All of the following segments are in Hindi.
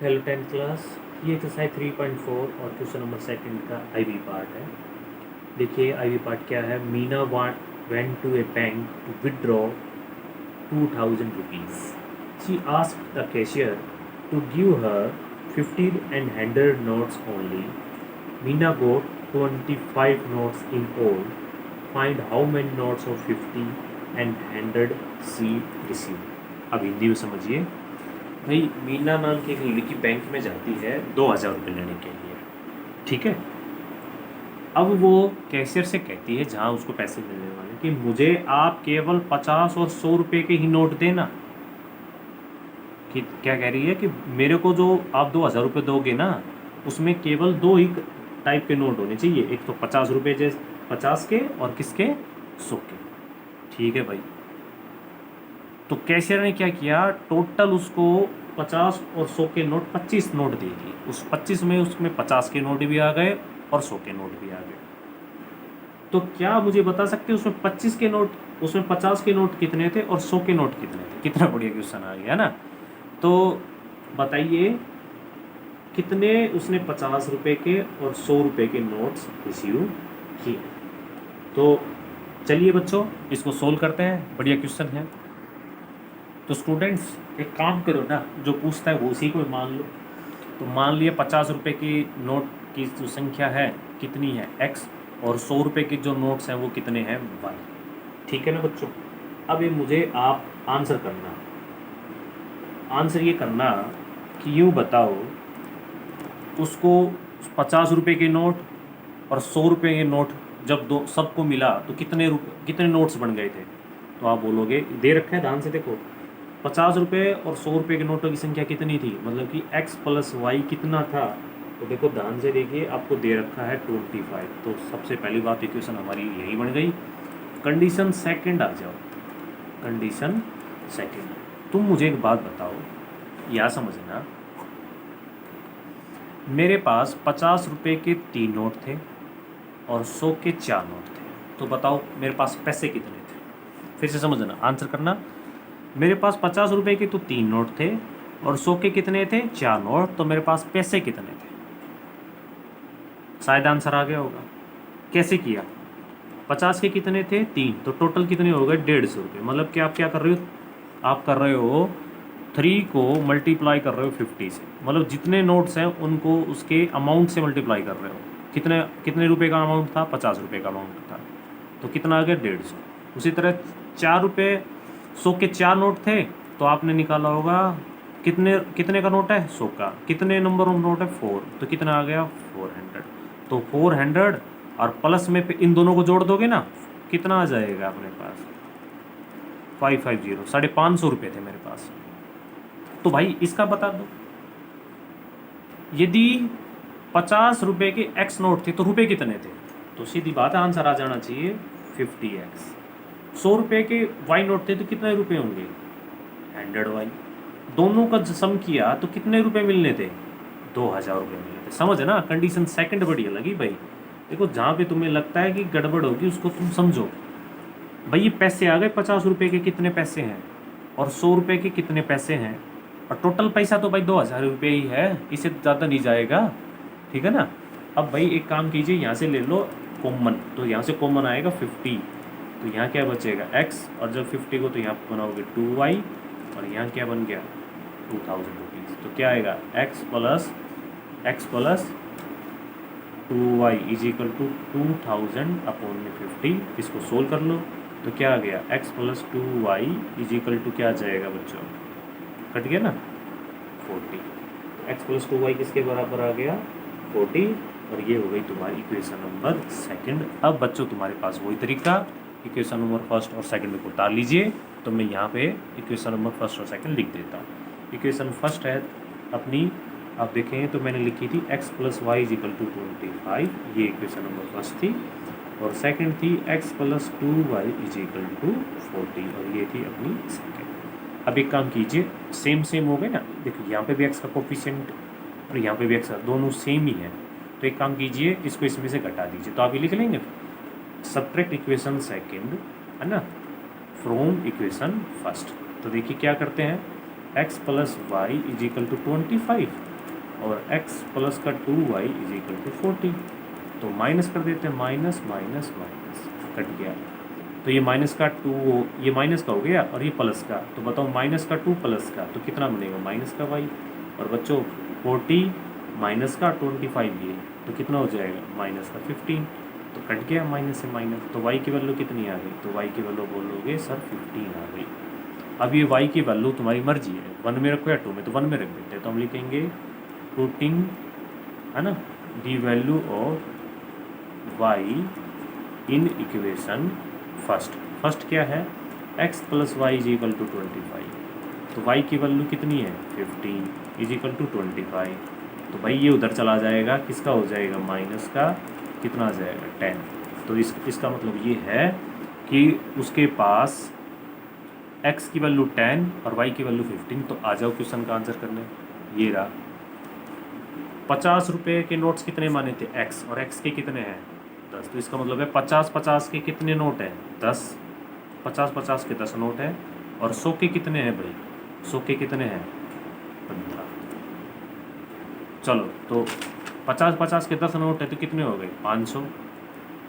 Hello 10th class. ये एक्सरसाइज 3.4 और क्वेश्चन नंबर सेकंड का आईवी पार्ट है। देखिए आईवी पार्ट क्या है। Meena went to a bank to withdraw 2000 rupees. She asked the cashier to give her 50 and 100 notes only. Meena got 25 notes in all. Find how many notes of 50 and 100 she received. अब हिंदी में समझिए। भाई मीना नाम की एक लड़की बैंक में जाती है 2000 रुपये लेने के लिए, ठीक है। अब वो कैशियर से कहती है जहाँ उसको पैसे मिलने वाले कि मुझे आप केवल 50 और 100 रुपये के ही नोट देना। कि क्या कह रही है कि मेरे को जो आप 2000 रुपये दोगे ना, उसमें केवल दो ही टाइप के नोट होने चाहिए। एक तो 50 रुपये जैसे 50 के, और किसके 100 के। ठीक है भाई। तो कैशियर ने क्या किया, टोटल उसको 50 और 100 के नोट 25 नोट दे दिए। उस 25 में उसमें 50 के नोट भी आ गए और 100 के नोट भी आ गए। तो क्या मुझे बता सकते हैं उसमें 25 के नोट, उसमें 50 के नोट कितने थे और 100 के नोट कितने थे? कितना बढ़िया क्वेश्चन आ गया ना। तो बताइए कितने उसने 50 रुपये के और 100 रुपये के नोट्स रिसीव किए। तो चलिए बच्चों इसको सोल्व करते हैं। बढ़िया क्वेश्चन है। तो स्टूडेंट्स एक काम करो ना, जो पूछता है वो उसी को मान लो। तो मान लिया 50 रुपये की नोट की जो संख्या है कितनी है x, और 100 रुपये के जो नोट्स हैं वो कितने हैं y। ठीक है ना बच्चों। अब ये मुझे आप आंसर करना, आंसर ये करना कि यूँ बताओ उसको 50 रुपये के नोट और 100 रुपये के नोट जब दो सबको मिला तो कितने नोट्स बन गए थे। तो आप बोलोगे, दे रखा है ध्यान से देखो, 50 रुपये और 100 रुपये के नोटों की संख्या कितनी थी, मतलब कि x प्लस वाई कितना था। तो देखो ध्यान से देखिए, आपको दे रखा है 25। तो सबसे पहली बात इक्वेशन हमारी यही बन गई। कंडीशन सेकंड आ जाओ। कंडीशन सेकंड, तुम मुझे एक बात बताओ, या समझना, मेरे पास 50 रुपये के 3 नोट थे और 100 के 4 नोट थे। तो बताओ मेरे पास पैसे कितने थे। फिर से समझना, आंसर करना। मेरे पास 50 रुपये के तो 3 नोट थे और 100 के कितने थे, 4 नोट। तो मेरे पास पैसे कितने थे। शायद आंसर आ गया होगा। कैसे किया, 50 के कितने थे 3, तो टोटल कितने हो गए 150 रुपये। मतलब कि आप क्या कर रहे हो, आप कर रहे हो 3 को मल्टीप्लाई कर रहे हो 50 से। मतलब जितने नोट्स हैं उनको उसके अमाउंट से मल्टीप्लाई कर रहे हो। कितने कितने रुपये का अमाउंट था, 50 रुपये का अमाउंट था। तो कितना आ गया 150। उसी तरह 4 रुपये 100 के 4 नोट थे, तो आपने निकाला होगा कितने कितने का नोट है 100 का, कितने नंबर ऑफ नोट है 4, तो कितना आ गया 400। तो 400 और प्लस में इन दोनों को जोड़ दोगे ना, कितना आ जाएगा अपने पास 550। 550 रुपये थे मेरे पास। तो भाई इसका बता दो, यदि 50 रुपये के x नोट थे तो रुपये कितने थे। तो सीधी बात है, आंसर आ जाना चाहिए 50x। 100 रुपये के y नोट थे तो कितने रुपये होंगे 100y। दोनों का सम किया तो कितने रुपये मिलने थे 2000 रुपये मिलने थे। समझ ना, कंडीशन सेकंड बढ़िया लगी भाई। देखो जहाँ पे तुम्हें लगता है कि गड़बड़ होगी उसको तुम समझो। भाई ये पैसे आ गए, 50 रुपये के कितने पैसे हैं और 100 रुपये के कितने पैसे हैं, और टोटल पैसा तो भाई 2000 रुपये ही है, इससे ज़्यादा नहीं जाएगा। ठीक है ना। अब भाई एक काम कीजिए, यहाँ से ले लो कॉमन, तो यहाँ से कॉमन आएगा 50। तो यहाँ क्या बचेगा x, और जब 50 को तो यहाँ बनाओगे 2y, और यहाँ क्या बन गया 2000 रुपीज़। तो क्या आएगा x plus 2y is equal to 2000 upon में 50। इसको सोल्व कर लो तो क्या आ गया x plus 2y is equal to क्या आ जाएगा बच्चों, कट गया ना 40। x प्लस 2y किसके बराबर आ गया 40, और ये हो गई तुम्हारी इक्वेशन नंबर सेकंड। अब बच्चों तुम्हारे पास वही तरीका, इक्वेशन नंबर फर्स्ट और सेकंड को उतार लीजिए। तो मैं यहाँ पे इक्वेशन नंबर फर्स्ट और सेकंड लिख देता हूँ। इक्वेशन फर्स्ट है अपनी, आप देखें तो मैंने लिखी थी x plus Y is equal to 25, ये इक्वेशन नंबर फर्स्ट थी। और सेकंड थी x plus 2y is equal to 40, और ये थी अपनी सेकंड। अब एक काम कीजिए, सेम हो गए ना। देखिए यहाँ पे भी x का कोफिशिएंट और यहाँ पे भी x, दोनों सेम ही है। तो एक काम कीजिए, इसको इसमें से घटा दीजिए। तो आप ये लिख लेंगे सब्ट्रैक्ट इक्वेशन सेकंड, है ना, फ्रॉम इक्वेशन फर्स्ट। तो देखिए क्या करते हैं, x plus Y is equal to 25 और x प्लस का 2y इज इक्वल टू 40। तो माइनस कर देते हैं, माइनस माइनस माइनस कट गया। तो ये माइनस का 2, ये माइनस का हो गया और ये प्लस का। तो बताओ माइनस का 2 प्लस का तो कितना बनेगा, माइनस का y। और बच्चों 40 माइनस का 25 ये तो कितना हो जाएगा, माइनस का 15। तो कट गया माइनस से माइनस। तो y की वैल्यू कितनी आ गई, तो y की वैल्यू बोलोगे सर 15 आ गई। अब ये y की वैल्यू तुम्हारी मर्जी है, 1 में रखो या 2 में, तो 1 में रख देते हैं। तो हम लिखेंगे पुटिंग, है ना, the value of y in equation first क्या है, x plus Y is equal to 25। तो y की वैल्यू कितनी है 15 इज इक्वल टू 25। तो भाई ये उधर चला जाएगा, किसका हो जाएगा, माइनस का, कितना आ जाएगा 10। तो इसका मतलब ये है कि उसके पास x की वैल्यू 10 और y की वैल्यू 15। तो आ जाओ क्वेश्चन का आंसर करने। ये रहा 50 रुपये के नोट्स कितने माने थे, x, और x के कितने हैं 10। तो इसका मतलब है 50 के कितने नोट हैं 10, 50 के 10 नोट हैं। और 100 के कितने हैं भाई, 100 के कितने हैं 15। चलो तो 50 के 10 नोट है तो कितने हो गए 500।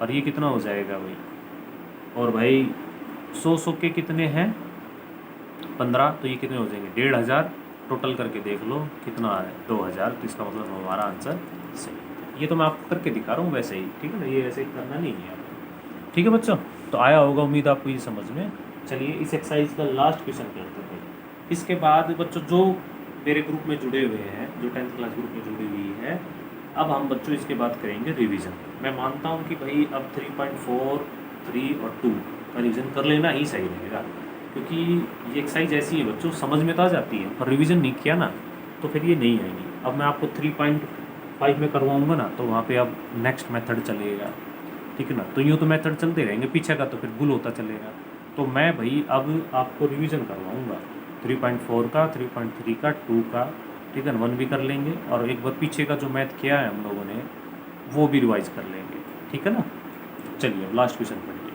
और ये कितना हो जाएगा भाई, और भाई 100 के कितने हैं 15, तो ये कितने हो जाएंगे 1500। टोटल करके देख लो कितना है 2000। तो इसका मतलब हमारा आंसर सही है। ये तो मैं आपको करके दिखा रहा हूँ वैसे ही, ठीक है ना, ये ऐसे करना नहीं है आपको। ठीक है बच्चों, तो आया होगा उम्मीद आपको ये समझ में। चलिए इस एक्सरसाइज का लास्ट क्वेश्चन करते हैं। इसके बाद बच्चों जो मेरे ग्रुप में जुड़े हुए हैं, जो 10th क्लास ग्रुप में जुड़ी हुई है, अब हम बच्चों इसके बाद करेंगे रिवीजन। मैं मानता हूँ कि भाई अब 3.4, 3 और 2 का रिवीजन कर लेना ही सही रहेगा, क्योंकि ये एक्सरसाइज ऐसी है बच्चों समझ में तो आ जाती है, पर रिवीजन नहीं किया ना तो फिर ये नहीं आएगी। अब मैं आपको 3.5 में करवाऊँगा ना, तो वहाँ पे अब नेक्स्ट मेथड चलेगा, ठीक है ना। तो यूँ तो मेथड चलते रहेंगे, पीछे का तो फिर भूल होता चलेगा। तो मैं भाई अब आपको रिवीजन करवाऊँगा 3.4 का, 3.3 का, 2 का, ठीक है ना, 1 भी कर लेंगे और एक बार पीछे का जो मैथ किया है हम लोगों ने वो भी रिवाइज कर लेंगे, ठीक है ना। चलिए अब लास्ट क्वेश्चन पढ़िए।